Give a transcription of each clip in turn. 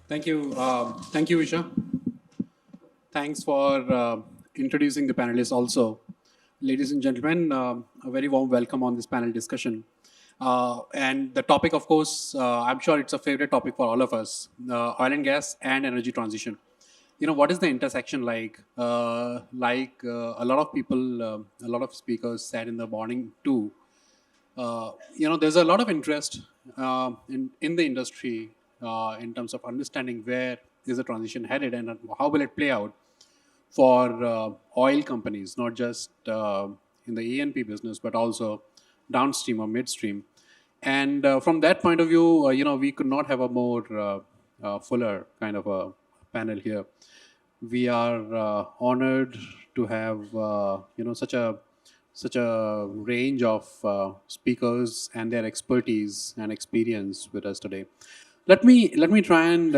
Thank you. Thank you, Isha. Thanks for introducing the panelists also. Ladies and gentlemen, a very warm welcome on this panel discussion. And the topic, of course, I'm sure it's a favorite topic for all of us, oil and gas and energy transition. What is the intersection like? A lot of people, a lot of speakers said in the morning too, there's a lot of interest in the industry in terms of understanding where is the transition headed and how will it play out for oil companies, not just in the E&P business, but also downstream or midstream. And from that point of view, we could not have a more fuller kind of a panel here. We are honored to have such a range of speakers and their expertise and experience with us today. Let me try and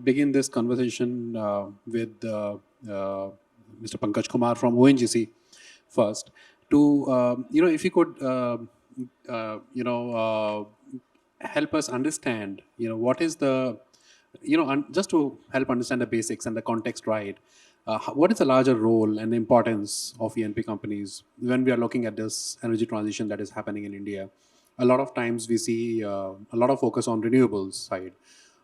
begin this conversation with Mr. Pankaj Kumar from ONGC first. To if you could help us understand, what is the just to help understand the basics and the context right. What is the larger role and importance of E&P companies when we are looking at this energy transition that is happening in India? A lot of times we see a lot of focus on renewables side,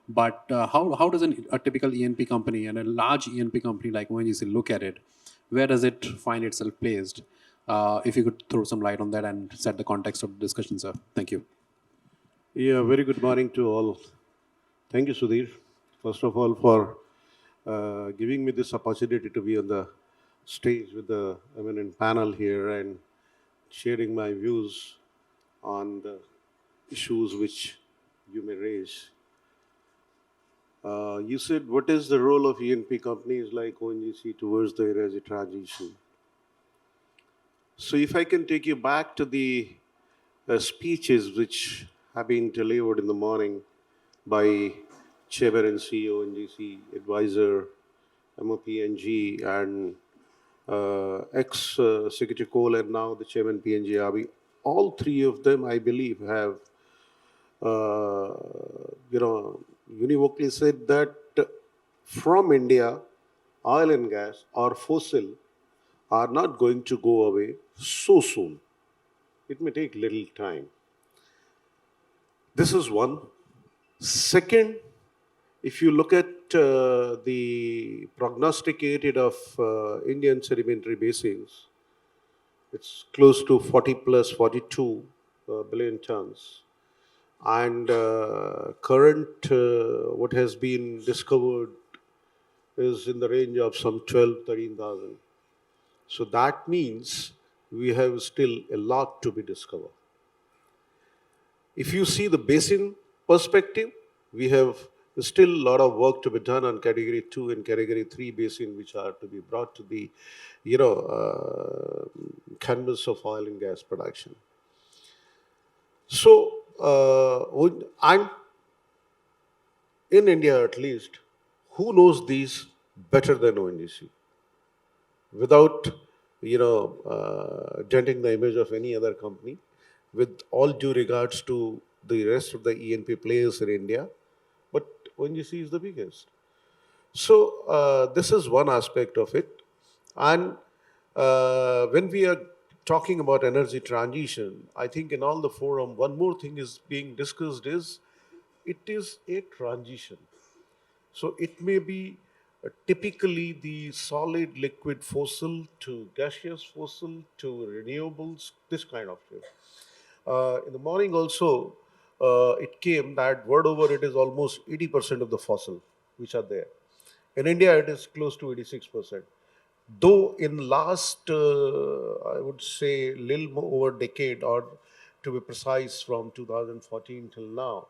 but how does a typical E&P company and a large E&P company like ONGC look at it? Where does it find itself placed? If you could throw some light on that and set the context of the discussion, sir. Thank you. Yeah, very good morning to all. Thank you, Sudheer, first of all, for giving me this opportunity to be on the stage with the eminent panel here and sharing my views on the issues which you may raise. You said, what is the role of E&P companies like ONGC towards the energy transition? So, if I can take you back to the speeches which have been delivered in the morning by Chairman and CEO ONGC, advisor MOPNG, and ex-Secretary Cole, and now the Chairman PNG Abi. All three of them, I believe, have uh, univocally said that from India, oil and gas or fossil are not going to go away so soon. It may take little time. This is one. Second, if you look at the prognosticated of Indian sedimentary basins, it's close to 40 plus 42 billion tons. And current, what has been discovered is in the range of some 12, 13,000. So that means we have still a lot to be discovered. If you see the basin perspective, we have still a lot of work to be done on category 2 and category 3 basin, which are to be brought to the canvas of oil and gas production. So, I'm in India at least, who knows these better than ONGC? Without, denting the image of any other company, with all due regards to the rest of the E&P players in India, but ONGC is the biggest. So this is one aspect of it. And when we are talking about energy transition, I think in all the forum, one more thing is being discussed is it is a transition. So it may be typically the solid liquid fossil to gaseous fossil to renewables, this kind of thing. In the morning also, it came that word over it is almost 80% of the fossil which are there. In India, it is close to 86%. Though in last, I would say, little more over decade, or to be precise, from 2014 till now,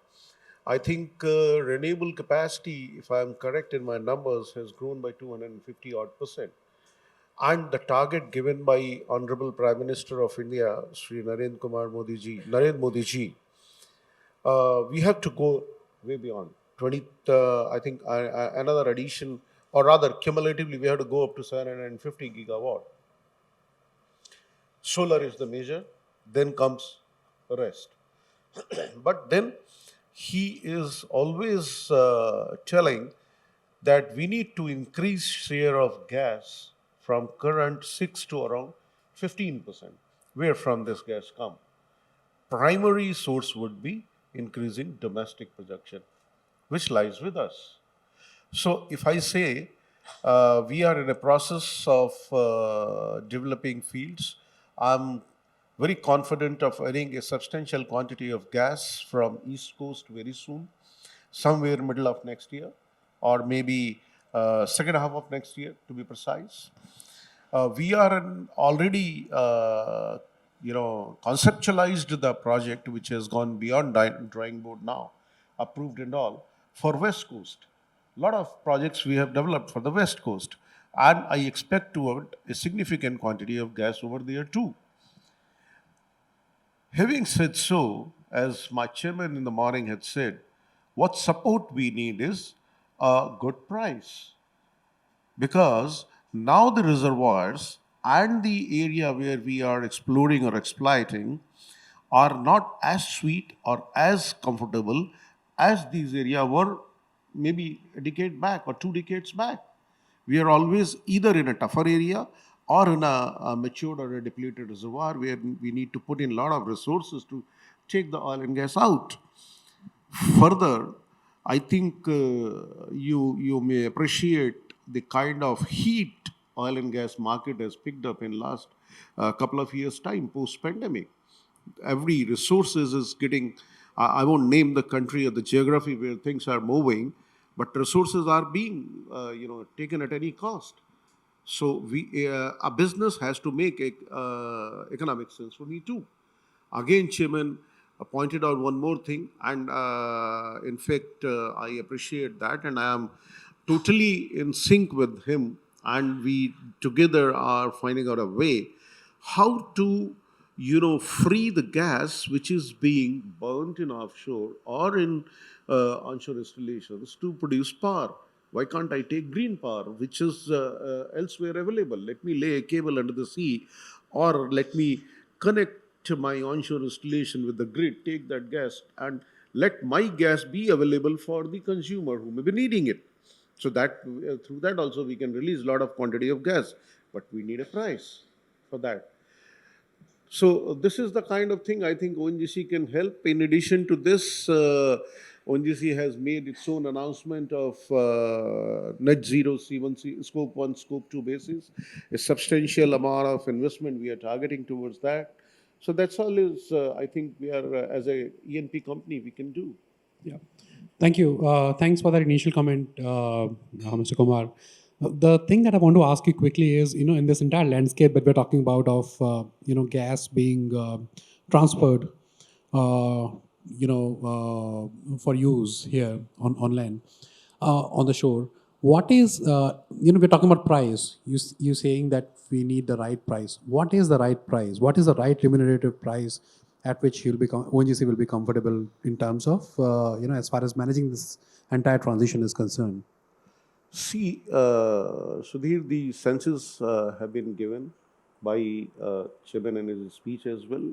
I think renewable capacity, if I am correct in my numbers, has grown by 250 odd percent. And the target given by Honorable Prime Minister of India, Sri Narendra Modi ji, we have to go way beyond 20. I think another addition, or rather, cumulatively, we have to go up to 750 gigawatt. Solar is the major, then comes the rest. But then he is always telling that we need to increase share of gas from current 6 to around 15%. Where from this gas come? Primary source would be increasing domestic production, which lies with us. So, if I say we are in a process of developing fields, I'm very confident of adding a substantial quantity of gas from East Coast very soon, somewhere middle of next year, or maybe second half of next year, to be precise. We are already, conceptualized the project, which has gone beyond drawing board now, approved and all, for West Coast. A lot of projects we have developed for the West Coast, and I expect to add a significant quantity of gas over there too. Having said so, as my chairman in the morning had said, what support we need is a good price, because now the reservoirs and the area where we are exploring or exploiting are not as sweet or as comfortable as these areas were maybe a decade back or 2 decades back. We are always either in a tougher area or in a matured or a depleted reservoir where we need to put in a lot of resources to take the oil and gas out. Further, I think you may appreciate the kind of heat oil and gas market has picked up in last couple of years' time post pandemic. Every resources is getting. I won't name the country or the geography where things are moving, but resources are being taken at any cost. So a business has to make economic sense for me too. Again, Chairman pointed out one more thing, and in fact, I appreciate that, and I am totally in sync with him, and we together are finding out a way how to, free the gas which is being burnt in offshore or in onshore installations to produce power. Why can't I take green power, which is elsewhere available? Let me lay a cable under the sea, or let me connect to my onshore installation with the grid, take that gas, and let my gas be available for the consumer who may be needing it. So that through that also we can release a lot of quantity of gas, but we need a price for that. So this is the kind of thing I think ONGC can help. In addition to this, ONGC has made its own announcement of net zero C1C, scope 1, scope 2 basis. A substantial amount of investment we are targeting towards that. So that's all is, I think we are, as a ENP company, we can do. Yeah. Thank you. Thanks for that initial comment, Mr. Kumar. The thing that I want to ask you quickly is, in this entire landscape that we're talking about of, gas being transferred, for use here on land, on the shore. What is, we're talking about price. You saying that we need the right price. What is the right price? What is the right remunerative price at which ONGC will be comfortable in terms of, as far as managing this entire transition is concerned? See, Sudhir, the senses have been given by Chairman in his speech as well.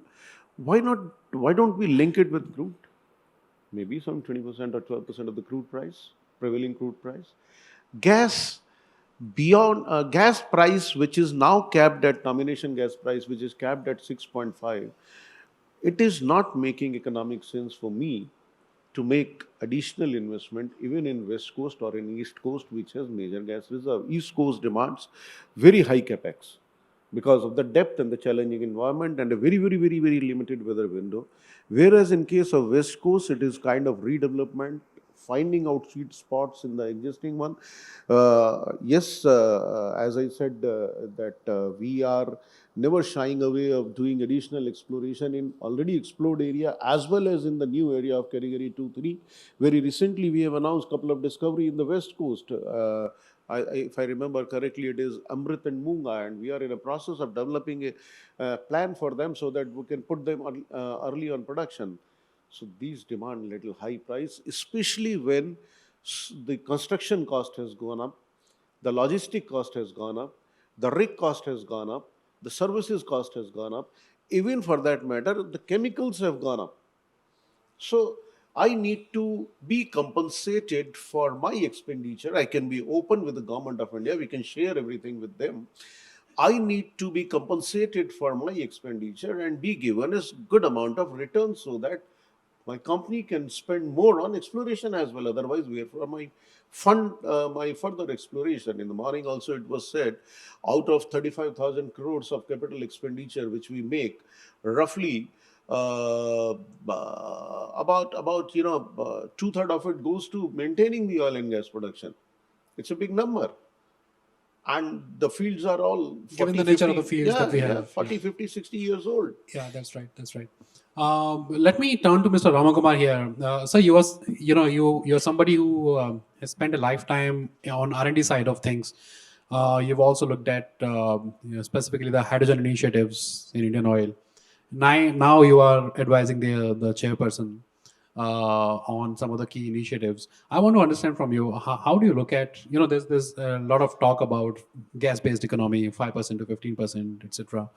Why not? Why don't we link it with crude? Maybe some 20% or 12% of the crude price, prevailing crude price. Gas beyond gas price, which is now capped at nomination gas price, which is capped at 6.5. It is not making economic sense for me to make additional investment even in West Coast or in East Coast, which has major gas reserve. East Coast demands very high capex because of the depth and the challenging environment and a very, very, very, very limited weather window. Whereas in case of West Coast, it is kind of redevelopment, finding out sweet spots in the existing one. Yes, as I said, that we are never shying away of doing additional exploration in already explored area as well as in the new area of category 2, 3. Very recently, we have announced a couple of discovery in the West Coast. If I remember correctly, it is Amrit and Moonga, and we are in a process of developing a plan for them so that we can put them early on production. So these demand little high price, especially when the construction cost has gone up, the logistic cost has gone up, the rig cost has gone up, the services cost has gone up. Even for that matter, the chemicals have gone up. So I need to be compensated for my expenditure. I can be open with the government of India. We can share everything with them. I need to be compensated for my expenditure and be given a good amount of return so that my company can spend more on exploration as well. Otherwise, where from my fund my further exploration? In the morning, also it was said, out of 35,000 crores of capital expenditure which we make, roughly about 2/3 of it goes to maintaining the oil and gas production. It's a big number, and the fields are all Given 40, the nature of the 50. fields that Yeah, we yeah, have. Yeah. 40, 50, 60 years old. Yeah, that's right. That's right. Let me turn to Mr. Ramakumar here. So you're somebody who has spent a lifetime on R&D side of things. You've also looked at specifically the hydrogen initiatives in Indian Oil. Now you are advising the chairperson on some of the key initiatives. I want to understand from you, how do you look at, there's a lot of talk about gas-based economy, 5% to 15%, etc.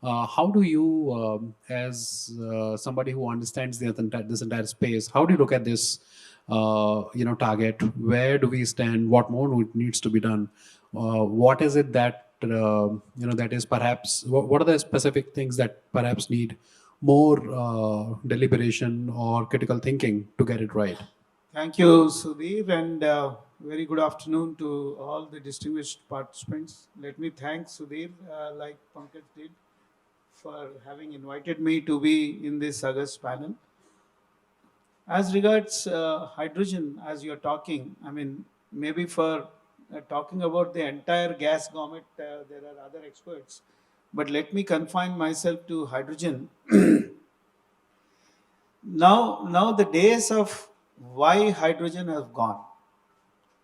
How do you, as somebody who understands this entire space, how do you look at this, target? Where do we stand? What more needs to be done? What is it that that is perhaps? What are the specific things that perhaps need more deliberation or critical thinking to get it right? Thank you, Sudheer, and very good afternoon to all the distinguished participants. Let me thank Sudheer, like Pankaj did, for having invited me to be in this August panel. As regards hydrogen, as you're talking, I mean, maybe for talking about the entire gas government, there are other experts. But let me confine myself to hydrogen. Now the days of why hydrogen have gone.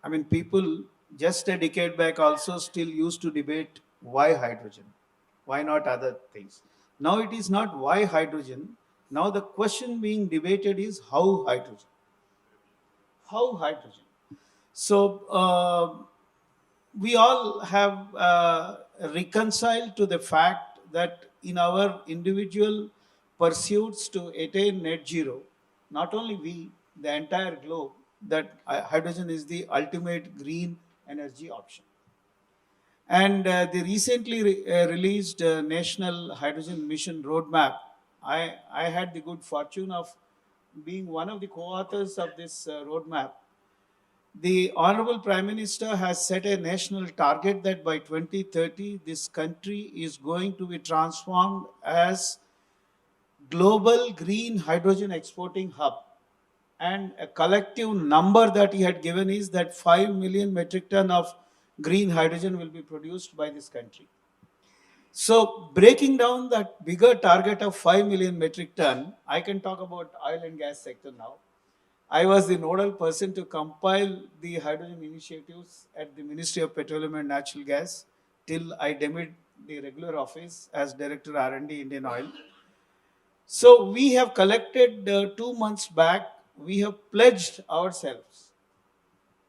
I mean, people just a decade back also still used to debate why hydrogen, why not other things. Now it is not why hydrogen. Now the question being debated is how hydrogen. How hydrogen. So we all have reconciled to the fact that in our individual pursuits to attain net zero, not only we, the entire globe, that hydrogen is the ultimate green energy option. And the recently released National Hydrogen Mission Roadmap, I had the good fortune of being one of the co-authors of this roadmap. The Honorable Prime Minister has set a national target that by 2030, this country is going to be transformed as global green hydrogen exporting hub. And a collective number that he had given is that 5 million metric ton of green hydrogen will be produced by this country. So breaking down that bigger target of 5 million metric ton, I can talk about oil and gas sector now. I was the nodal person to compile the hydrogen initiatives at the Ministry of Petroleum and Natural Gas till I demoted the regular office as Director R&D Indian Oil. So we have collected 2 months back, we have pledged ourselves,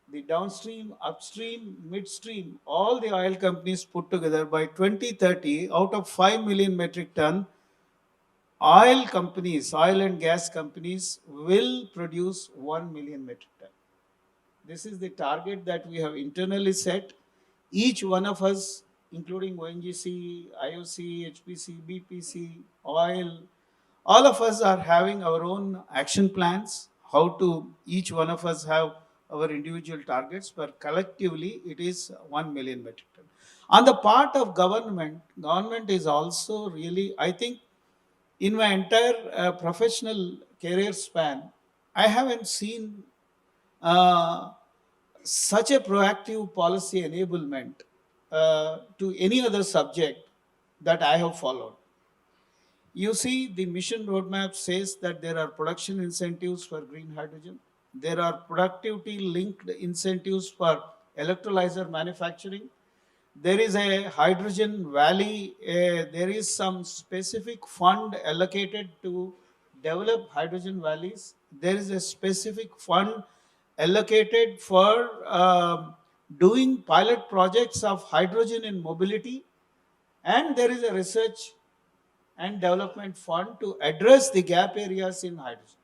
the downstream, upstream, midstream, all the oil companies put together by 2030, out of 5 million metric ton, oil companies, oil and gas companies will produce 1 million metric ton. This is the target that we have internally set. Each one of us, including ONGC, IOC, HPC, BPC, oil, all of us are having our own action plans, how to each one of us have our individual targets, but collectively it is 1 million metric ton. On the part of government is also really, I think, in my entire professional career span, I haven't seen uh, such a proactive policy enablement to any other subject that I have followed. You see, the mission roadmap says that there are production incentives for green hydrogen. There are productivity linked incentives for electrolyzer manufacturing. There is a hydrogen valley. There is some specific fund allocated to develop hydrogen valleys. There is a specific fund allocated for doing pilot projects of hydrogen in mobility. And there is a research and development fund to address the gap areas in hydrogen.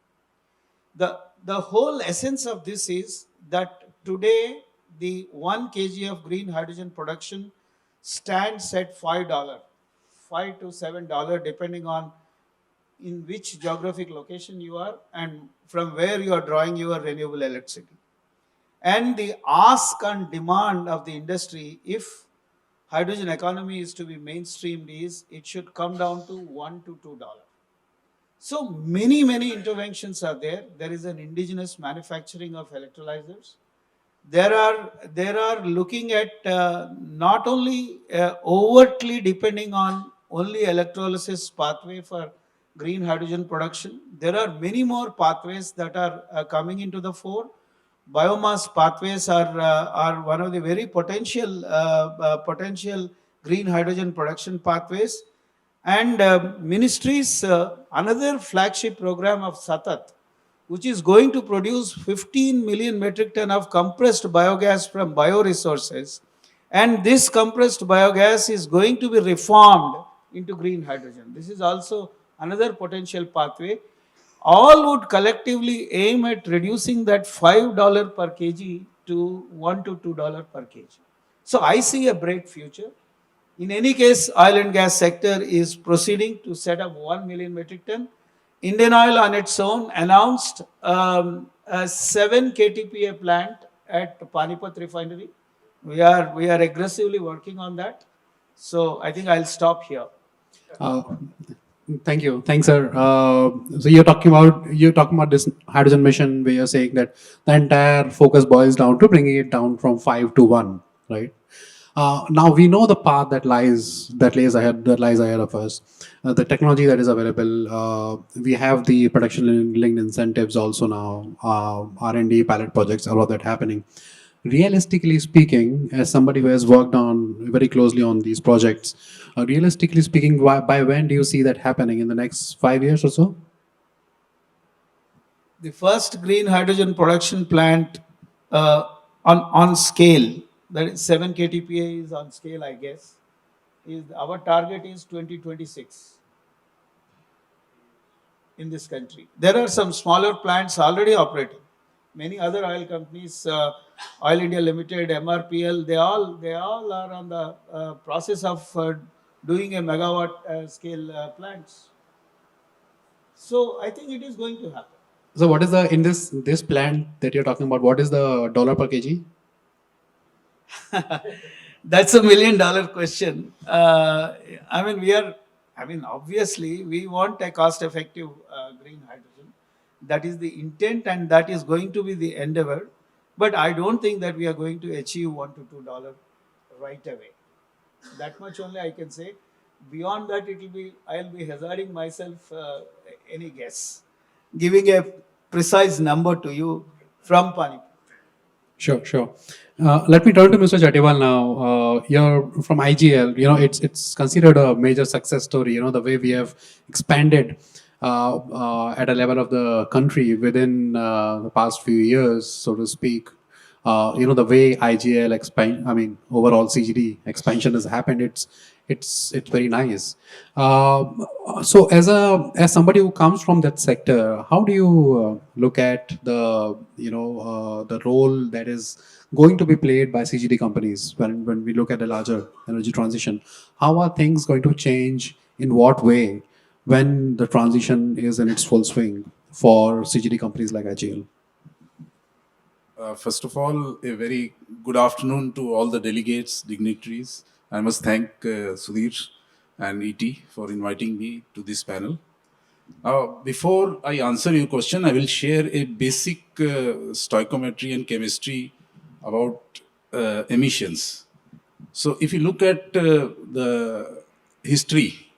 The the whole essence of this is that today the 1 kg of green hydrogen production stands at $5, $5 to $7, depending on in which geographic location you are and from where you are drawing your renewable electricity. And the ask and demand of the industry, if hydrogen economy is to be mainstreamed, is it should come down to $1 to $2. So many interventions are there. There is an indigenous manufacturing of electrolyzers. There are looking at not only overtly depending on only electrolysis pathway for green hydrogen production. There are many more pathways that are coming into the fore. Biomass pathways are one of the very potential green hydrogen production pathways. And ministries, another flagship program of Satat, which is going to produce 15 million metric ton of compressed biogas from bioresources. And this compressed biogas is going to be reformed into green hydrogen. This is also another potential pathway. All would collectively aim at reducing that $5 per kg to $1 to $2 per kg. So I see a bright future. In any case, oil and gas sector is proceeding to set up 1 million metric ton. Indian Oil on its own announced a 7 KTPA plant at Panipat refinery. We are aggressively working on that. So I think I'll stop here. Uh, Thank you. Thanks, sir. So you're talking about this hydrogen mission where you're saying that the entire focus boils down to bringing it down from 5 to 1, right? Now we know the path that lies ahead of us. The technology that is available. We have the production linked incentives also now. R&D pilot projects, all of that happening. Realistically speaking, as somebody who has worked on very closely on these projects, realistically speaking, by when do you see that happening? In the next 5 years or so? The first green hydrogen production plant on scale, that is 7 KTPA is on scale, I guess, is our target is 2026 in this country. There are some smaller plants already operating. Many other oil companies, Oil India Limited, MRPL, they all are on the process of doing a megawatt scale plants. So I think it is going to happen. So what is the in this plan that you're talking about? What is the dollar per kg? That's a $1 million question. Obviously, we want a cost effective green hydrogen. That is the intent, and that is going to be the endeavor. But I don't think that we are going to achieve $1 to $2 right away. That much only I can say. Beyond that, I'll be hazarding myself any guess, giving a precise number to you from Pani. Sure, sure. Let me turn to Mr. Chatiwal now. You're from IGL. It's considered a major success story. The way we have expanded at a level of the country within the past few years, so to speak. The way IGL expand. I mean, overall CGD expansion has happened. It's very nice. So as somebody who comes from that sector, how do you look at the role that is going to be played by CGD companies when we look at a larger energy transition? How are things going to change? In what way when the transition is in its full swing for CGD companies like IGL? First of all, a very good afternoon to all the delegates, dignitaries. I must thank Sudheer and ET for inviting me to this panel. Before I answer your question, I will share a basic stoichiometry and chemistry about emissions. So if you look at the history,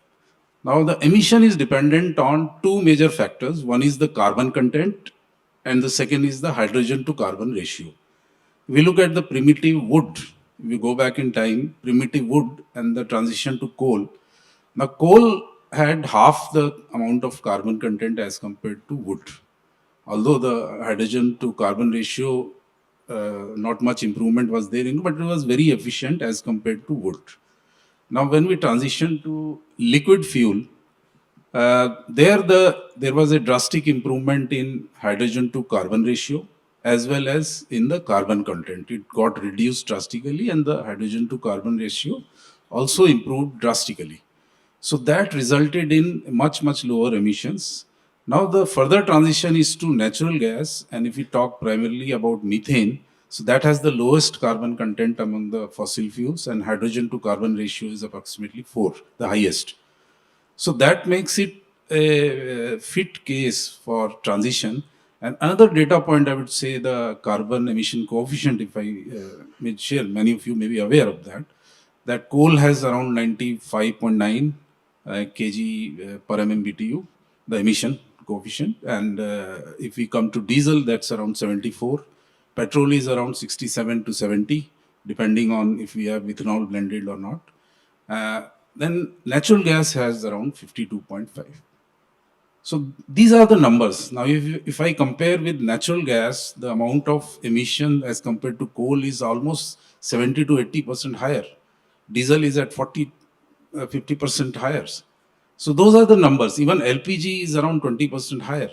now the emission is dependent on two major factors. One is the carbon content and the second is the hydrogen to carbon ratio. If we look at the primitive wood, if we go back in time, primitive wood and the transition to coal. Now coal had half the amount of carbon content as compared to wood. Although the hydrogen to carbon ratio, not much improvement was there, but it was very efficient as compared to wood. Now when we transition to liquid fuel, There was a drastic improvement in hydrogen to carbon ratio as well as in the carbon content. It got reduced drastically, and the hydrogen to carbon ratio also improved drastically. So that resulted in much lower emissions. Now the further transition is to natural gas, and if we talk primarily about methane, so that has the lowest carbon content among the fossil fuels, and hydrogen to carbon ratio is approximately 4, the highest. So that makes it a fit case for transition. And another data point, I would say the carbon emission coefficient, if I may share, many of you may be aware of that, that coal has around 95.9 kg per MMBTU, the emission coefficient. And if we come to diesel, that's around 74. Petrol is around 67 to 70, depending on if we have ethanol blended or not. Then natural gas has around 52.5. So these are the numbers. Now, if I compare with natural gas, the amount of emission as compared to coal is almost 70 to 80% higher. Diesel is at 50% higher. So those are the numbers. Even LPG is around 20% higher.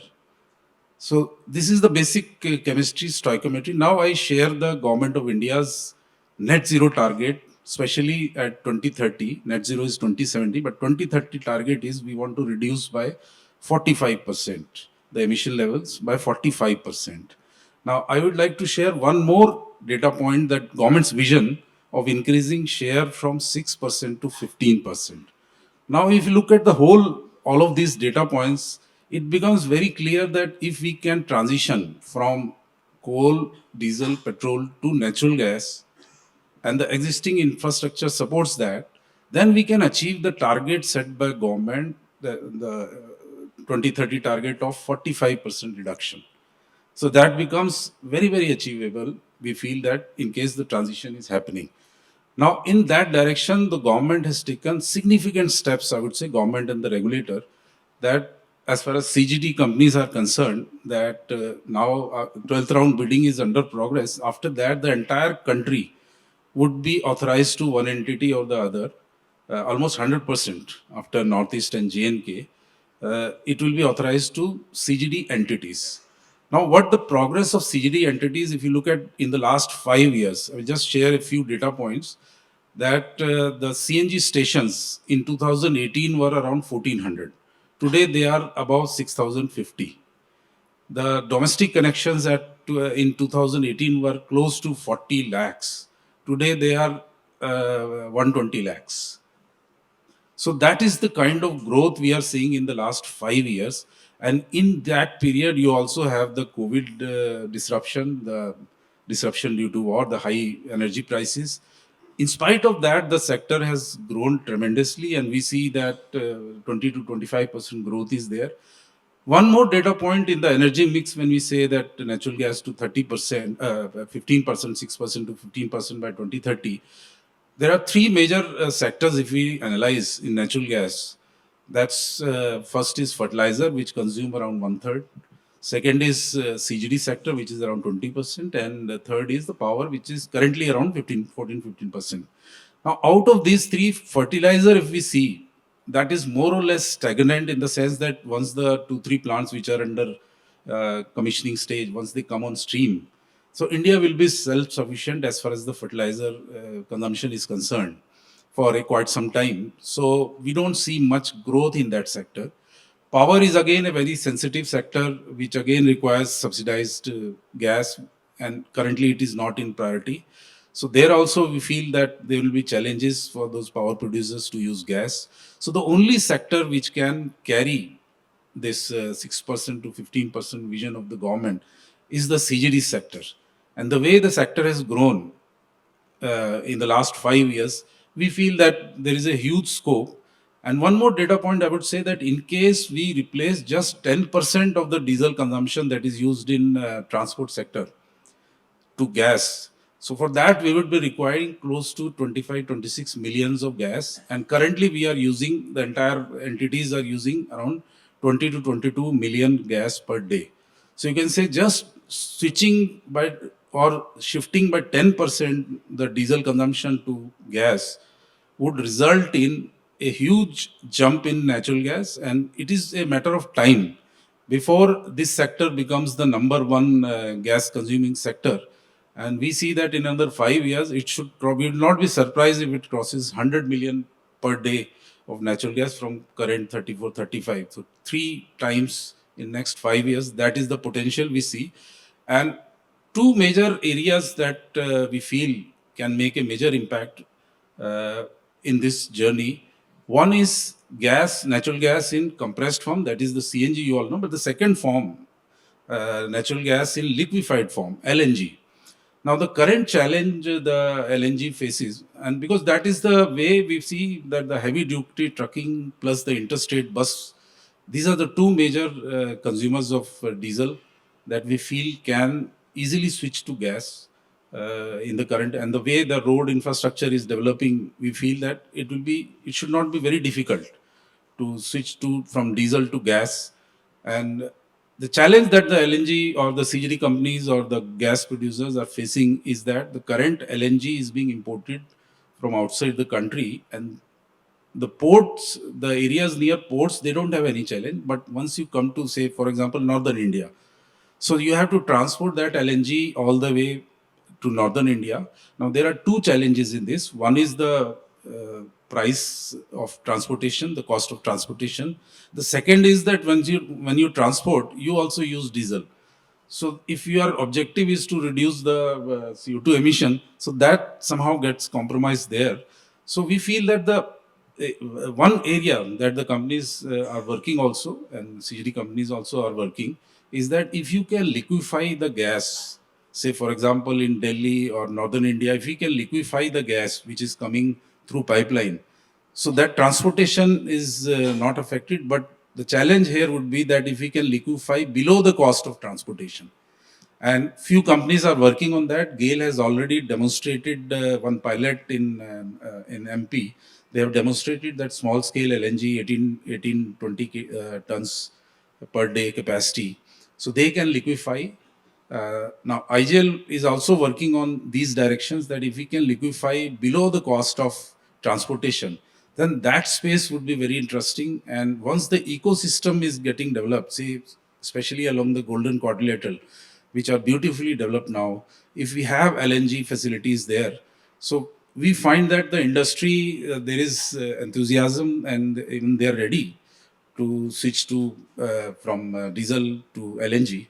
So this is the basic chemistry stoichiometry. Now I share the government of India's net zero target, especially at 2030. Net zero is 2070, but 2030 target is we want to reduce by 45% the emission levels by 45%. Now I would like to share one more data point, that government's vision of increasing share from 6% to 15%. Now, if you look at the whole, all of these data points, it becomes very clear that if we can transition from coal, diesel, petrol to natural gas, and the existing infrastructure supports that, then we can achieve the target set by government, the 2030 target of 45% reduction. So that becomes very achievable. We feel that in case the transition is happening. Now, in that direction, the government has taken significant steps, I would say, government and the regulator, that as far as CGD companies are concerned, that now 12th round bidding is under progress. After that, the entire country would be authorized to one entity or the other, almost 100% after Northeast and JNK. It will be authorized to CGD entities. Now, what the progress of CGD entities, if you look at in the last 5 years, I will just share a few data points, that the CNG stations in 2018 were around 1400. Today, they are above 6050. The domestic connections in 2018 were close to 40 lakhs. Today, they are 120 lakhs. So that is the kind of growth we are seeing in the last 5 years. And in that period, you also have the COVID disruption, the disruption due to war, the high energy prices. In spite of that, the sector has grown tremendously, and we see that 20 to 25% growth is there. One more data point in the energy mix, when we say that natural gas to 30%, 15%, 6% to 15% by 2030, there are three major sectors if we analyze in natural gas. That's first is fertilizer, which consume around 1/3. Second is CGD sector, which is around 20%. And the third is the power, which is currently around 15%. Now, out of these three, fertilizer, if we see, that is more or less stagnant in the sense that once the 2-3 plants which are under commissioning stage, once they come on stream, so India will be self-sufficient as far as the fertilizer consumption is concerned for quite some time. So we don't see much growth in that sector. Power is again a very sensitive sector, which again requires subsidized gas, and currently it is not in priority. So there also we feel that there will be challenges for those power producers to use gas. So the only sector which can carry this 6% to 15% vision of the government is the CGD sector. And the way the sector has grown in the last 5 years, we feel that there is a huge scope. And one more data point, I would say that in case we replace just 10% of the diesel consumption that is used in transport sector to gas, so for that we would be requiring close to 25, 26 millions of gas. And currently we are using, the entire entities are using around 20 to 22 million gas per day. So you can say just switching by or shifting by 10% the diesel consumption to gas would result in a huge jump in natural gas, and it is a matter of time before this sector becomes the number one gas consuming sector. And we see that in another 5 years, it should probably not be surprised if it crosses 100 million per day of natural gas from current 34, 35. So 3 times in next 5 years, that is the potential we see. And two major areas that we feel can make a major impact uh, in this journey. One is gas, natural gas in compressed form, that is the CNG, you all know, but the second form, natural gas in liquefied form, LNG. Now, the current challenge the LNG faces, and because that is the way we see that the heavy duty trucking plus the interstate bus, these are the two major consumers of diesel that we feel can easily switch to gas in the current. And the way the road infrastructure is developing, we feel that it should not be very difficult to switch to from diesel to gas. And the challenge that the LNG or the CGD companies or the gas producers are facing is that the current LNG is being imported from outside the country, and the ports, the areas near ports, they don't have any challenge. But once you come to, say, for example, northern India, so you have to transport that LNG all the way to northern India. Now there are two challenges in this. One is the price of transportation, the cost of transportation. The second is that when you transport, you also use diesel. So if your objective is to reduce the CO2 emission, so that somehow gets compromised there. So we feel that the one area that the companies are working also, and CGD companies also are working, is that if you can liquefy the gas, say for example in Delhi or northern India, if we can liquefy the gas which is coming through pipeline, so that transportation is not affected. But the challenge here would be that if we can liquefy below the cost of transportation, and few companies are working on that. GAIL has already demonstrated one pilot in MP. They have demonstrated that small scale LNG 20 tons per day capacity. So they can liquefy. Now IGL is also working on these directions, that if we can liquefy below the cost of transportation, then that space would be very interesting. And once the ecosystem is getting developed, say especially along the Golden Quadrilateral, which are beautifully developed now, if we have LNG facilities there, so we find that the industry, there is enthusiasm, and even they are ready to switch to from diesel to LNG.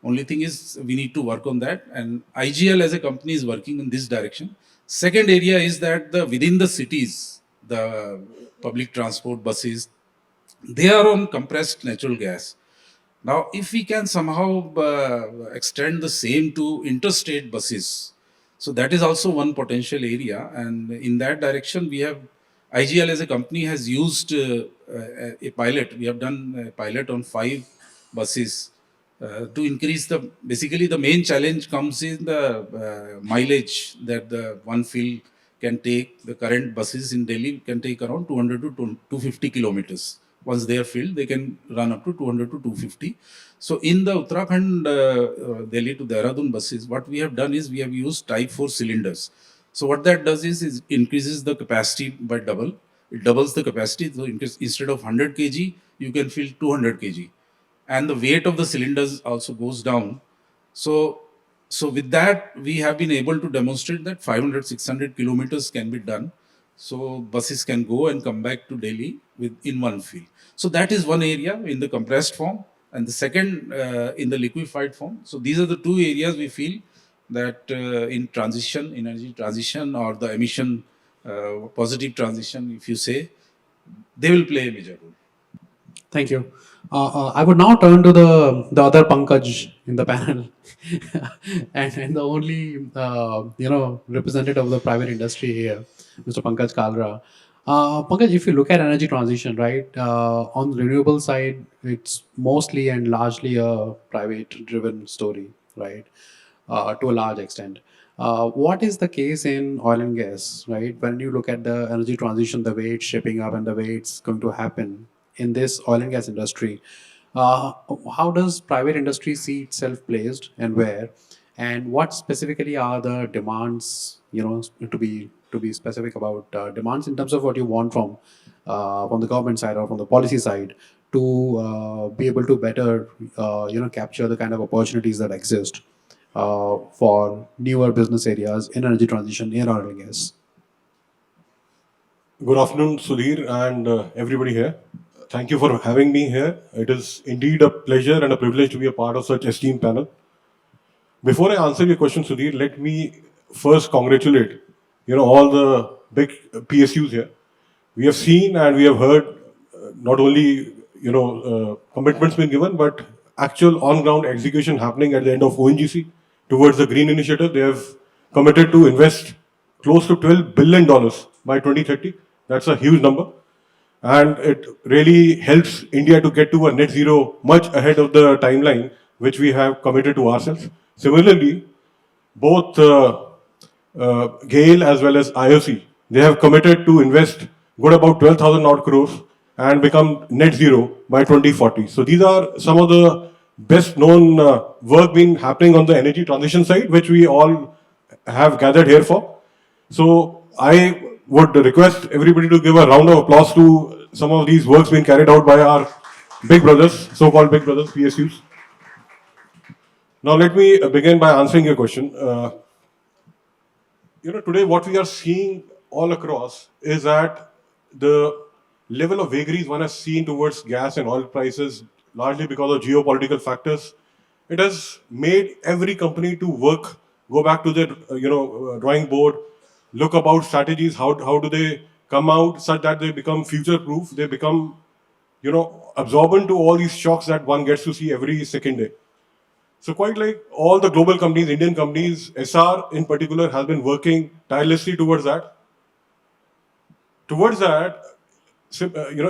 Only thing is we need to work on that, and IGL as a company is working in this direction. Second area is that the within the cities, the public transport buses, they are on compressed natural gas. Now, if we can somehow extend the same to interstate buses, so that is also one potential area. And in that direction, we have IGL as a company has used a pilot. We have done a pilot on 5 buses to increase the. Basically, the main challenge comes in the mileage that the one field can take. The current buses in Delhi can take around 200 to 250 kilometers. Once they are filled, they can run up to 200 to 250. So in the Uttarakhand, Delhi to Dehradun buses, what we have done is we have used Type 4 cylinders. So what that does is increases the capacity by double. It doubles the capacity. So instead of 100 kg, you can fill 200 kg. And the weight of the cylinders also goes down. So, so with that, we have been able to demonstrate that 500, 600 kilometers can be done. So buses can go and come back to Delhi in one field. So that is one area in the compressed form, and the second in the liquefied form. So these are the two areas we feel that in transition, energy transition, or the emission positive transition, if you say, they will play a major role. Thank you. I would now turn to the other Pankaj in the panel, and the only representative of the private industry here, Mr. Pankaj Kalra. Pankaj, if you look at energy transition, right, on the renewable side, it's mostly and largely a private-driven story, right, to a large extent. What is the case in oil and gas, right? When you look at the energy transition, the way it's shaping up and the way it's going to happen in this oil and gas industry, uh, how does private industry see itself placed and where? And what specifically are the demands, to be specific about demands in terms of what you want from from the government side or from the policy side to be able to better capture the kind of opportunities that exist for newer business areas in energy transition in oil and gas? Good afternoon, Sudheer, and everybody here. Thank you for having me here. It is indeed a pleasure and a privilege to be a part of such esteemed panel. Before I answer your question, Sudhir, let me first congratulate all the big PSUs here. We have seen and we have heard not only commitments being given, but actual on-ground execution happening at the end of ONGC towards the green initiative. They have committed to invest close to $12 billion by 2030. That's a huge number, and it really helps India to get to a net zero much ahead of the timeline which we have committed to ourselves. Similarly, both GAIL as well as IOC, they have committed to invest good about 12,000 odd crores and become net zero by 2040. So these are some of the best known work being happening on the energy transition side, which we all have gathered here for. So I would request everybody to give a round of applause to some of these works being carried out by our big brothers, so-called big brothers, PSUs. Now let me begin by answering your question. Today what we are seeing all across is that the level of vagaries one has seen towards gas and oil prices, largely because of geopolitical factors, it has made every company to work, go back to their drawing board, look about strategies, how do they come out such that they become future proof, they become absorbent to all these shocks that one gets to see every second day. So quite like all the global companies, Indian companies, Essar in particular has been working tirelessly towards that. Towards that,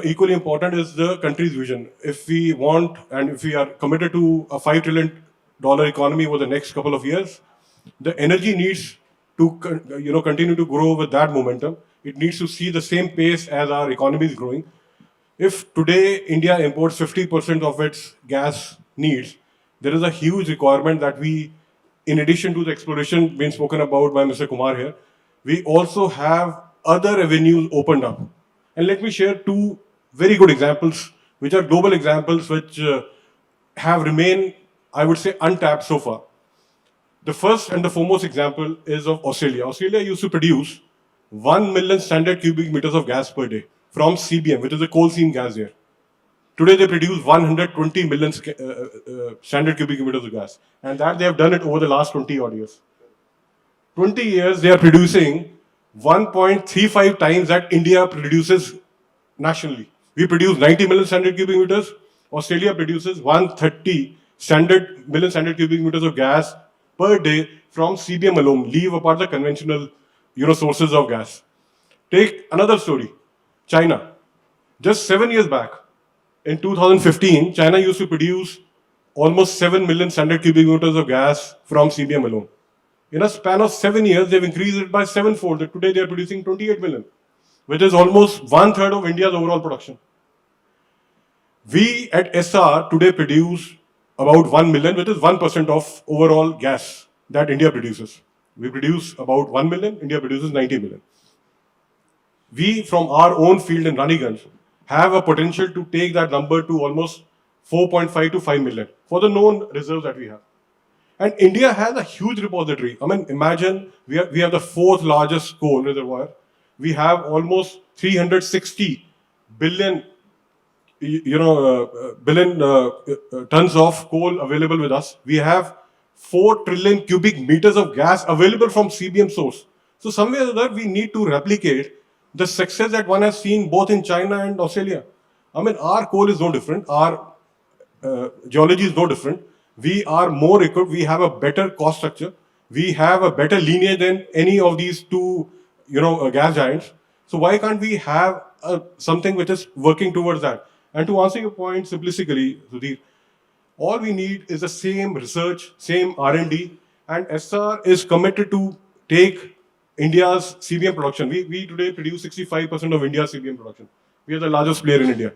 equally important is the country's vision. If we want and if we are committed to a $5 trillion economy over the next couple of years, the energy needs to continue to grow with that momentum. It needs to see the same pace as our economy is growing. If today India imports 50% of its gas needs, there is a huge requirement that we, in addition to the exploration being spoken about by Mr. Kumar here, we also have other avenues opened up. And let me share two very good examples, which are global examples, which have remained, I would say, untapped so far. The first and the foremost example is of Australia. Australia used to produce 1 million standard cubic meters of gas per day from CBM, which is a coal seam gas there. Today they produce 120 million standard cubic meters of gas. And that they have done it over the last 20 odd years. 20 years they are producing 1.35 times that India produces nationally. We produce 90 million standard cubic meters. Australia produces 130 million standard cubic meters of gas per day from CBM alone. Leave apart the conventional sources of gas. Take another story. China. Just 7 years back, in 2015, China used to produce almost 7 million standard cubic meters of gas from CBM alone. In a span of 7 years, they've increased it by sevenfold. Today, they are producing 28 million, which is almost 1/3 of India's overall production. We at Essar today produce about 1 million, which is 1% of overall gas that India produces. We produce about 1 million, India produces 90 million. We, from our own field in Raniganj, have a potential to take that number to almost 4.5 to 5 million for the known reserves that we have. And India has a huge repository. I mean, imagine we have the fourth largest coal reservoir. We have almost 360 billion, tons of coal available with us. We have 4 trillion cubic meters of gas available from CBM source. So somewhere or other, we need to replicate the success that one has seen both in China and Australia. I mean, our coal is no different. Our geology is no different. We are more equipped. We have a better cost structure. We have a better lineage than any of these two, gas giants. So why can't we have something which is working towards that? And to answer your point simplistically, Sudhir, all we need is the same research, same R&D, and Essar is committed to take India's CBM production. We today produce 65% of India's CBM production. We are the largest player in India.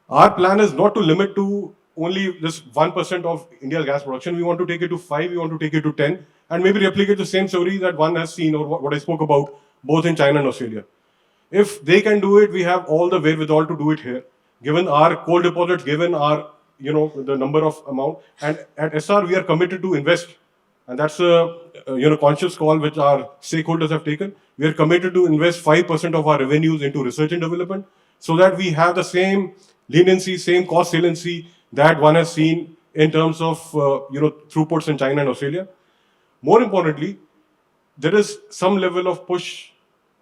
Our plan is not to limit to only this 1% of India's gas production. We want to take it to 5, we want to take it to 10, and maybe replicate the same story that one has seen or what I spoke about both in China and Australia. If they can do it, we have all the wherewithal to do it here. Given our coal deposits, given our, the number of amount, and at SR we are committed to invest, and that's a conscious call which our stakeholders have taken. We are committed to invest 5% of our revenues into research and development, so that we have the same leniency, same cost saliency that one has seen in terms of throughputs in China and Australia. More importantly, there is some level of push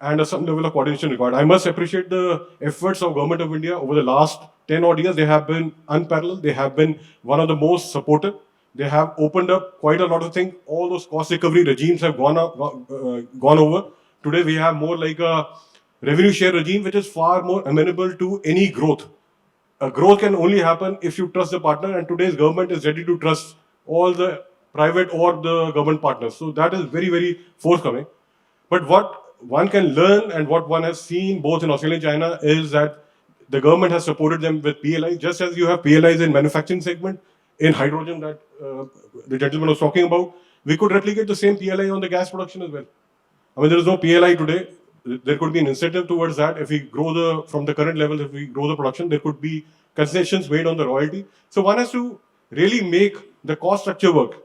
and some level of coordination required. I must appreciate the efforts of Government of India over the last 10 odd years. They have been unparalleled. They have been one of the most supportive. They have opened up quite a lot of things. All those cost recovery regimes have gone over. Today we have more like a revenue share regime, which is far more amenable to any growth. A growth can only happen if you trust the partner, and today's government is ready to trust all the private or the government partners. So that is very, very forthcoming. But what one can learn and what one has seen both in Australia and China is that the government has supported them with PLI, just as you have PLIs in manufacturing segment, in hydrogen that the gentleman was talking about. We could replicate the same PLI on the gas production as well. I mean, there is no PLI today. There could be an incentive towards that. If we grow from the current levels, if we grow the production, there could be concessions made on the royalty. So one has to really make the cost structure work.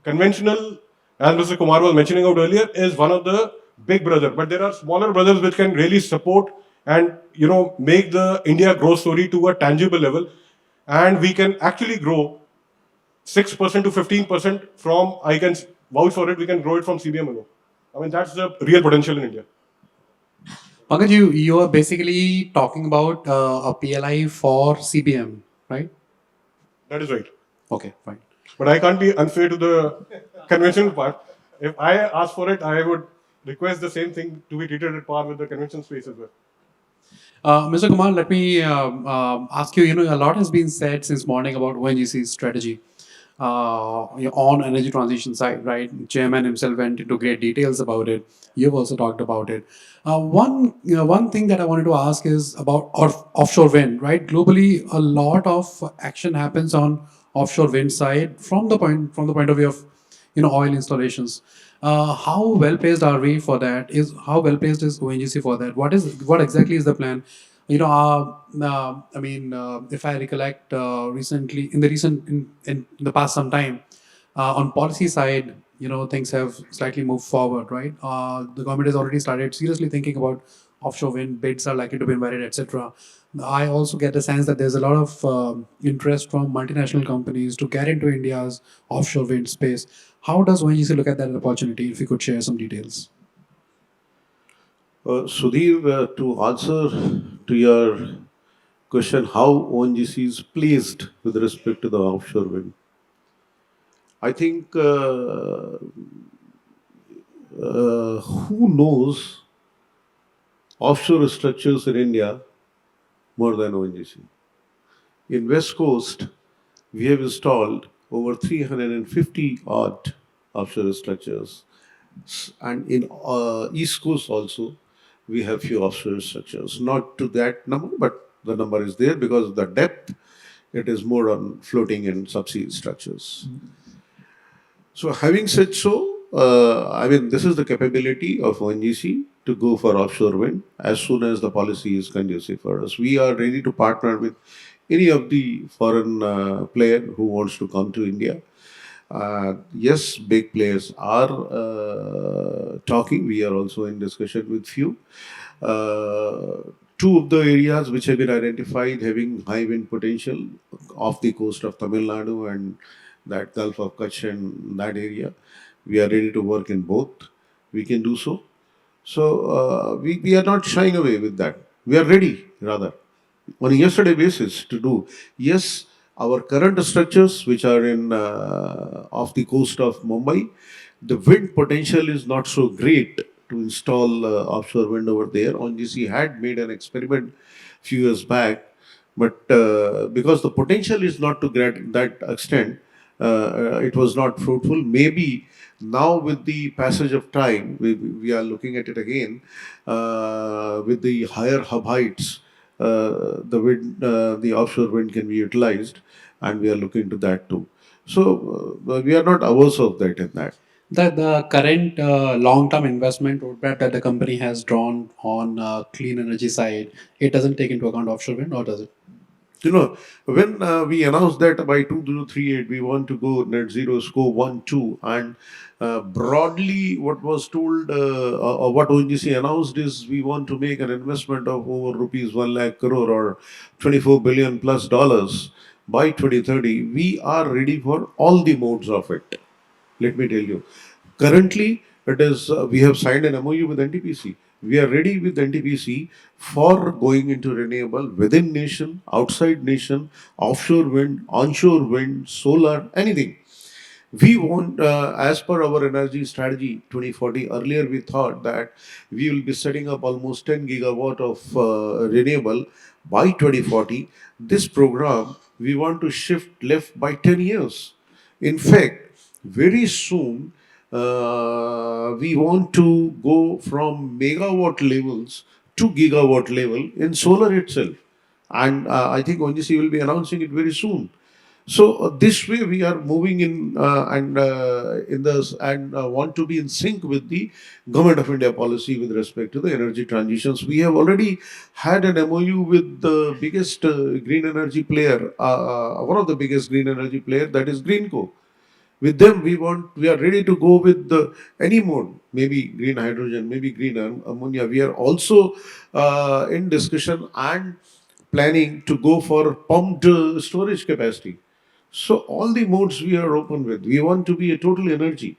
Conventional, as Mr. Kumar was mentioning out earlier, is one of the big brother, but there are smaller brothers which can really support and make the India growth story to a tangible level, and we can actually grow 6% to 15% from. I can vouch for it. We can grow it from CBM alone. I mean, that's the real potential in India. Pankaj, you are basically talking about a PLI for CBM, right? That is right. Okay, fine. But I can't be unfair to the conventional part. If I ask for it, I would request the same thing to be treated at par with the convention space as well. Mr. Kumar, let me ask you, a lot has been said since morning about ONGC's strategy on energy transition side, right? Chairman himself went into great details about it. You've also talked about it. One thing that I wanted to ask is about offshore wind, right? Globally, a lot of action happens on offshore wind side from the point of view of oil installations. How well placed are we for that? How well placed is ONGC for that? What exactly is the plan? If I recollect, recently in the past some time, on policy side, things have slightly moved forward, right? The government has already started seriously thinking about offshore wind. Bids are likely to be invited, etc. I also get the sense that there's a lot of interest from multinational companies to get into India's offshore wind space. How does ONGC look at that opportunity? If you could share some details. Sudheer, to answer to your question, how ONGC is placed with respect to the offshore wind, I think who knows offshore structures in India more than ONGC? In West Coast, we have installed over 350 odd offshore structures, and in East Coast also, we have few offshore structures. Not to that number, but the number is there because of the depth. It is more on floating and subsea structures. So, having said so, this is the capability of ONGC to go for offshore wind as soon as the policy is conducive for us. We are ready to partner with any of the foreign player who wants to come to India. Yes, big players are talking. We are also in discussion with few. Two of the areas which have been identified having high wind potential off the coast of Tamil Nadu and that Gulf of Kutch and that area, we are ready to work in both. We can do so. So we are not shying away with that. We are ready, rather, on a yesterday basis to do. Yes, our current structures, which are in off the coast of Mumbai, the wind potential is not so great to install offshore wind over there. ONGC had made an experiment few years back, but because the potential is not to that extent, it was not fruitful. Maybe now with the passage of time, we are looking at it again with the higher hub heights. The offshore wind can be utilized, and we are looking to that too. So we are not averse of that in that. The current long-term investment roadmap that the company has drawn on clean energy side, it doesn't take into account offshore wind, or does it? You know, when we announced that by 2038 we want to go net zero scope 1, 2, and broadly what was told, what ONGC announced is we want to make an investment of over rupees 1 lakh crore or 24 billion plus dollars by 2030. We are ready for all the modes of it. Let me tell you. Currently, it is we have signed an MOU with NTPC. We are ready with NTPC for going into renewable within nation, outside nation, offshore wind, onshore wind, solar, anything. We want, as per our energy strategy 2040, earlier we thought that we will be setting up almost 10 gigawatt of renewable by 2040. This program, we want to shift left by 10 years. In fact, very soon, we want to go from megawatt levels to gigawatt level in solar itself. And I think ONGC will be announcing it very soon. So this way we are moving in and in this and want to be in sync with the government of India policy with respect to the energy transitions. We have already had an MOU with the biggest green energy player, one of the biggest green energy player, that is Greenco. With them, we are ready to go with any mode, maybe green hydrogen, maybe green ammonia. We are also in discussion and planning to go for pumped storage capacity. So all the modes we are open with. We want to be a total energy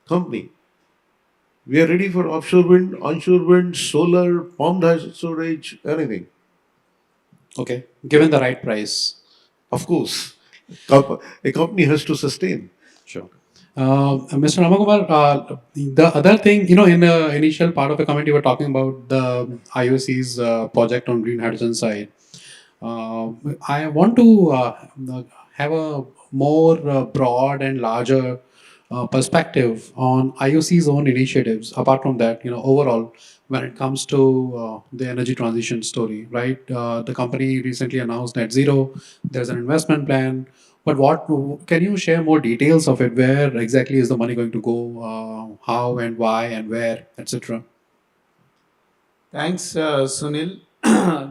company. We are ready for offshore wind, onshore wind, solar, pumped hydro storage, anything. Okay, given the right price. Of course, a company has to sustain. Sure. Mr. Ramakumar, the other thing, in the initial part of the comment, you were talking about the IOC's project on green hydrogen side. I want to have a more broad and larger perspective on IOC's own initiatives. Apart from that, overall, when it comes to the energy transition story, right? The company recently announced net zero. There's an investment plan. But what can you share more details of it? Where exactly is the money going to go? How and why and where, etc. Thanks, Sunil.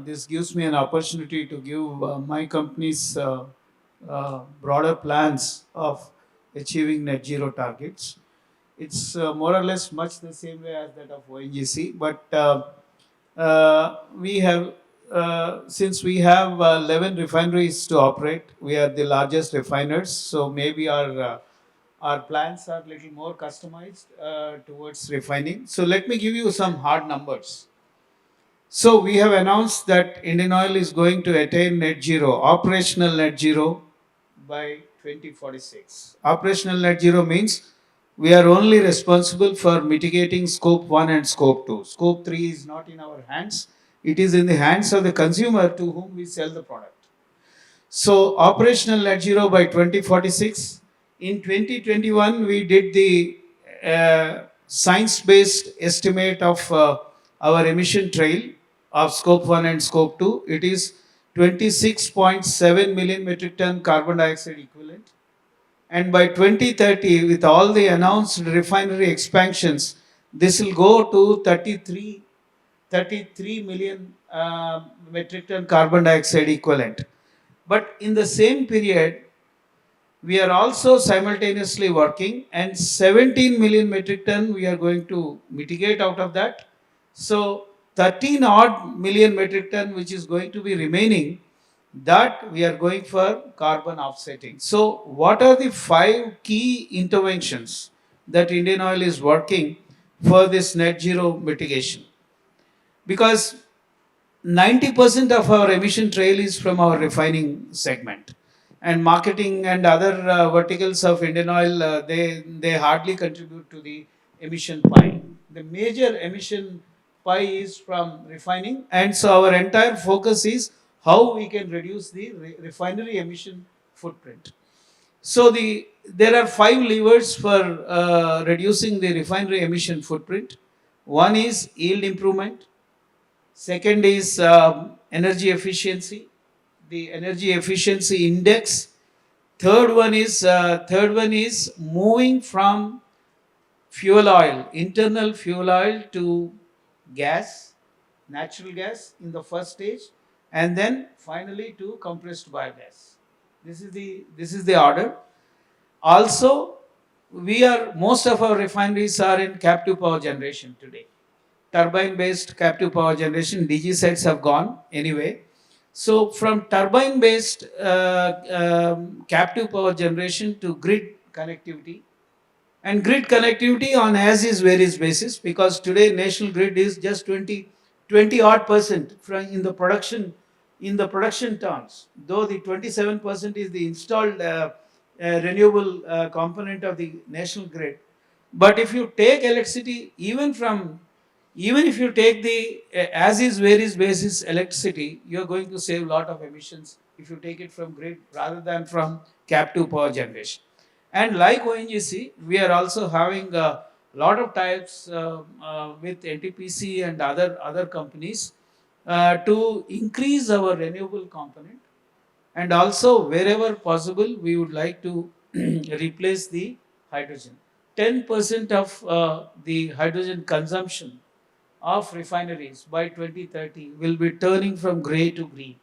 This gives me an opportunity to give my company's broader plans of achieving net zero targets. It's more or less much the same way as that of ONGC, but we have since we have 11 refineries to operate, we are the largest refiners, so maybe our plans are little more customized towards refining. So let me give you some hard numbers. So we have announced that Indian Oil is going to attain net zero, operational net zero by 2046. Operational net zero means we are only responsible for mitigating scope 1 and scope 2. Scope 3 is not in our hands. It is in the hands of the consumer to whom we sell the product. So operational net zero by 2046. In 2021, we did the science-based estimate of our emission trail of scope 1 and scope 2. It is 26.7 million metric ton carbon dioxide equivalent. And by 2030, with all the announced refinery expansions, this will go to 33 million metric ton carbon dioxide equivalent. But in the same period, we are also simultaneously working, and 17 million metric ton we are going to mitigate out of that. So 13 odd million metric ton which is going to be remaining, that we are going for carbon offsetting. So what are the 5 key interventions that Indian Oil is working for this net zero mitigation? Because 90% of our emission trail is from our refining segment, and marketing and other verticals of Indian Oil, they hardly contribute to the emission pie. The major emission pie is from refining, and so our entire focus is how we can reduce the refinery emission footprint. So there are 5 levers for reducing the refinery emission footprint. One is yield improvement. Second is energy efficiency, the energy efficiency index. Third one is moving from fuel oil, internal fuel oil to gas, natural gas in the first stage, and then finally to compressed biogas. This is the order. Also, most of our refineries are in captive power generation today. Turbine based captive power generation, DG sets have gone anyway. So from turbine based captive power generation to grid connectivity, and grid connectivity on as is varies basis, because today national grid is just 20 odd percent from in the production terms, though the 27% is the installed renewable component of the national grid. But if you take electricity even if you take the as is varies basis electricity, you are going to save a lot of emissions if you take it from grid rather than from captive power generation. And like ONGC, we are also having a lot of types with NTPC and other companies to increase our renewable component. And also, wherever possible, we would like to replace the hydrogen. 10% of the hydrogen consumption of refineries by 2030 will be turning from grey to green.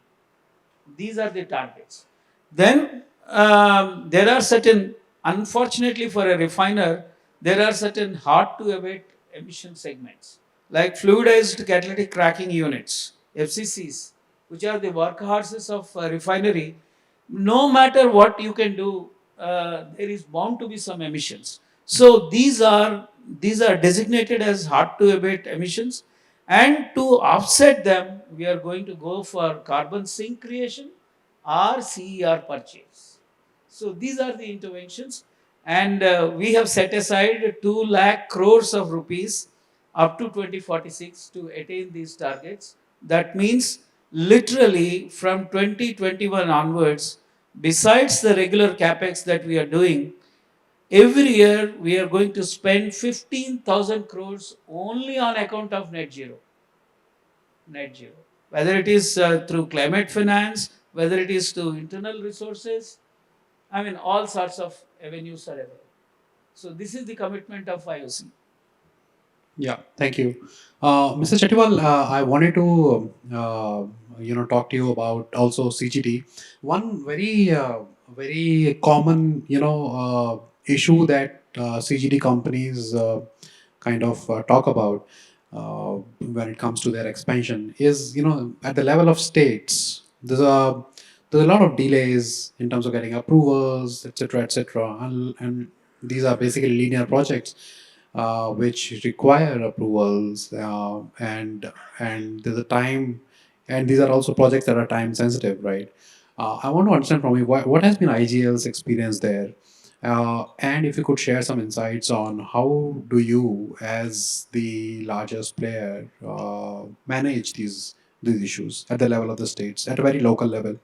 These are the targets. Then there are certain, unfortunately for a refiner, there are certain hard to abate emission segments like fluidized catalytic cracking units, FCCs, which are the workhorses of a refinery. No matter what you can do, there is bound to be some emissions. So these are designated as hard to abate emissions, and to offset them, we are going to go for carbon sink creation or CER purchase. So these are the interventions, and we have set aside 2 lakh crores of rupees up to 2046 to attain these targets. That means literally from 2021 onwards, besides the regular capex that we are doing, every year we are going to spend 15,000 crores only on account of net zero, whether it is through climate finance, whether it is to internal resources. I mean, all sorts of avenues are available. So this is the commitment of IOC. Yeah, thank you. Mr. Chatiwal, I wanted to, talk to you about also CGT. One very common, issue that CGT companies kind of talk about when it comes to their expansion is, at the level of states, there's a lot of delays in terms of getting approvals, etc., etc., and these are basically linear projects which require approvals, and there's a time, and these are also projects that are time sensitive, right? I want to understand from you what has been IGL's experience there, and if you could share some insights on how do you, as the largest player, manage these issues at the level of the states, at a very local level.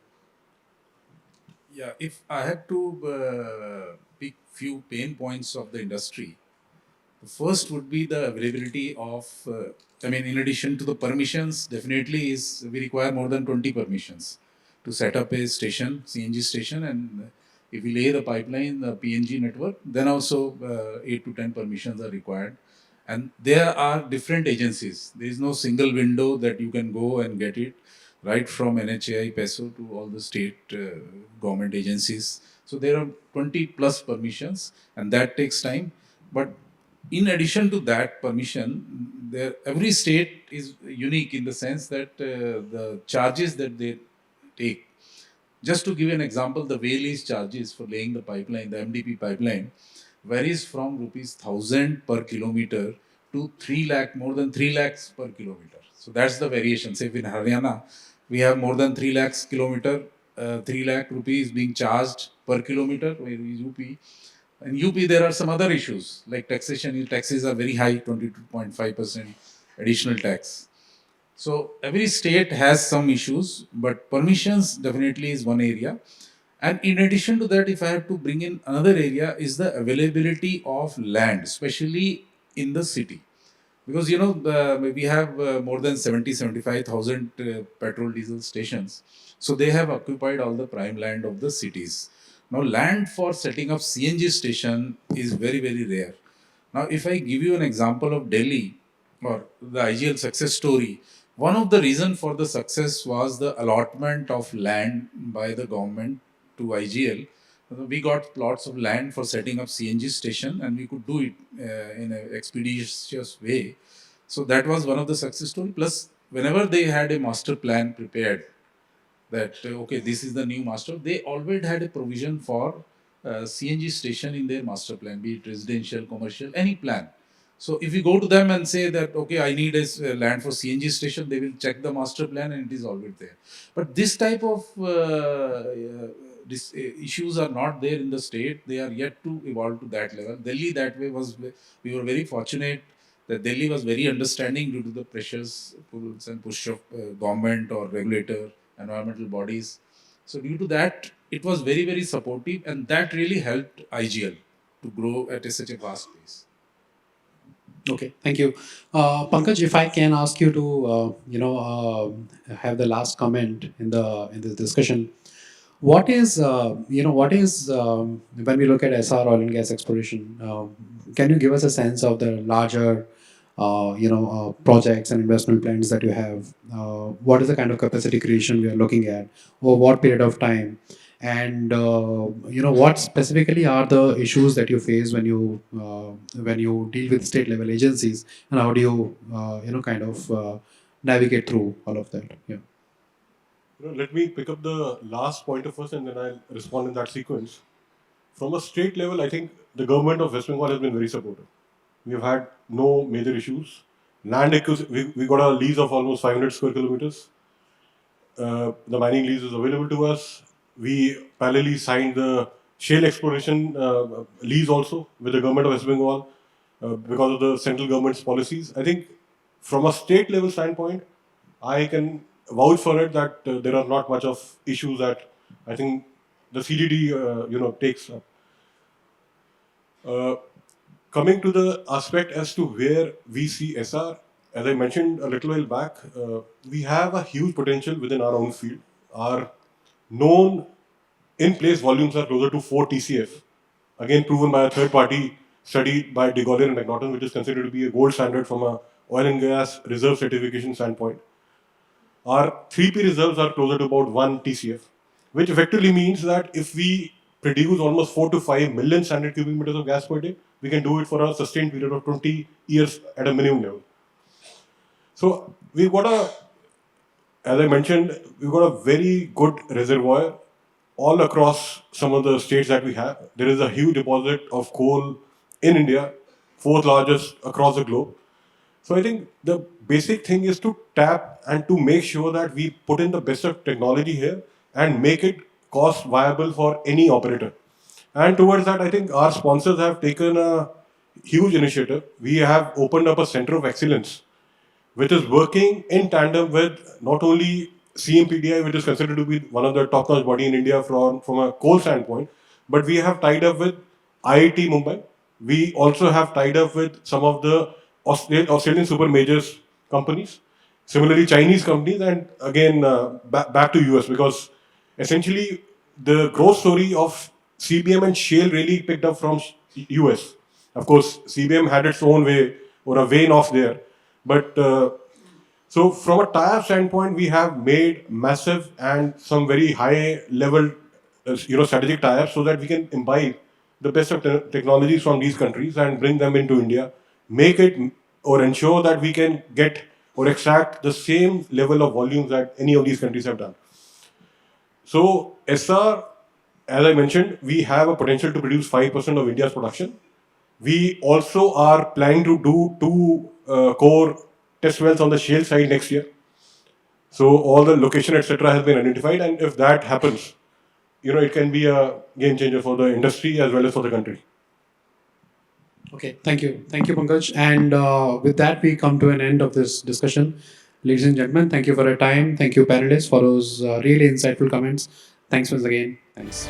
Yeah, if I had to pick few pain points of the industry, the first would be the availability of, in addition to the permissions, definitely is we require more than 20 permissions to set up a station, CNG station, and if we lay the pipeline, the PNG network, then also 8 to 10 permissions are required. And there are different agencies. There is no single window that you can go and get it, right from NHAI, PESO to all the state government agencies. So there are 20 plus permissions, and that takes time. But in addition to that permission, every state is unique in the sense that the charges that they take. Just to give an example, the Whaley's charges for laying the pipeline, the MDP pipeline, varies from rupees 1,000 per kilometer to 3 lakh, more than 3 lakhs per kilometer. So that's the variation. Say in Haryana, we have more than 3 lakhs kilometer, 3 lakh rupees being charged per kilometer, where is UP. In UP, there are some other issues like taxation. Taxes are very high, 22.5% additional tax. So every state has some issues, but permissions definitely is one area. And in addition to that, if I have to bring in another area, is the availability of land, especially in the city. Because we have more than 75,000 petrol diesel stations. So they have occupied all the prime land of the cities. Now land for setting up CNG station is very, very rare. Now, if I give you an example of Delhi or the IGL success story, one of the reasons for the success was the allotment of land by the government to IGL. We got lots of land for setting up CNG station, and we could do it in an expeditious way. So that was one of the success story. Plus, whenever they had a master plan prepared, that okay, this is the new master, they always had a provision for CNG station in their master plan, be it residential, commercial, any plan. So if you go to them and say that okay, I need a land for CNG station, they will check the master plan and it is always there. But this type of issues are not there in the state. They are yet to evolve to that level. Delhi that way was, we were very fortunate that Delhi was very understanding due to the pressures, pulls and push of government or regulator, environmental bodies. So due to that, it was very, very supportive, and that really helped IGL to grow at such a fast pace. Okay, thank you. Pankaj, if I can ask you to, have the last comment in this discussion. What is, when we look at SR oil and gas exploration, can you give us a sense of the larger, projects and investment plans that you have? What is the kind of capacity creation we are looking at? Over what period of time? And what specifically are the issues that you face when you deal with state level agencies, and how do you navigate through all of that? Yeah. Let me pick up the last pointer first, and then I'll respond in that sequence. From a state level, I think the government of West Bengal has been very supportive. We've had no major issues. We got a lease of almost 500 square kilometers. The mining lease is available to us. We parallelly signed the shale exploration lease also with the government of West Bengal because of the central government's policies. I think from a state level standpoint, I can vouch for it that there are not much of issues that I think the CDD takes up. Coming to the aspect as to where we see SR, as I mentioned a little while back, we have a huge potential within our own field. Our known in-place volumes are closer to 4 TCF, again proven by a third-party study by DeGolyer and McNaughton, which is considered to be a gold standard from a oil and gas reserve certification standpoint. Our 3P reserves are closer to about 1 TCF, which effectively means that if we produce almost 4 to 5 million standard cubic meters of gas per day, we can do it for a sustained period of 20 years at a minimum level. So we've got as I mentioned, we've got a very good reservoir all across some of the states that we have. There is a huge deposit of coal in India, fourth largest across the globe. So I think the basic thing is to tap and to make sure that we put in the best of technology here and make it cost viable for any operator. And towards that, I think our sponsors have taken a huge initiative. We have opened up a center of excellence, which is working in tandem with not only CMPDI, which is considered to be one of the top-notch body in India from a coal standpoint, but we have tied up with IIT Mumbai. We also have tied up with some of the Australian super majors companies, similarly Chinese companies, and again back to US, because essentially the growth story of CBM and shale really picked up from US. Of course, CBM had its own way or a vein off there, but so from a tire standpoint, we have made massive and some very high level, strategic tires so that we can imbibe the best of technologies from these countries and bring them into India, make it or ensure that we can get or extract the same level of volumes that any of these countries have done. So SR, as I mentioned, we have a potential to produce 5% of India's production. We also are planning to do two core test wells on the shale side next year. So all the location, etc., has been identified, and if that happens, it can be a game changer for the industry as well as for the country. Okay, thank you, Pankaj. And with that, we come to an end of this discussion. Ladies and gentlemen, thank you for your time. Thank you, panelists, for those really insightful comments. Thanks once again. Thanks.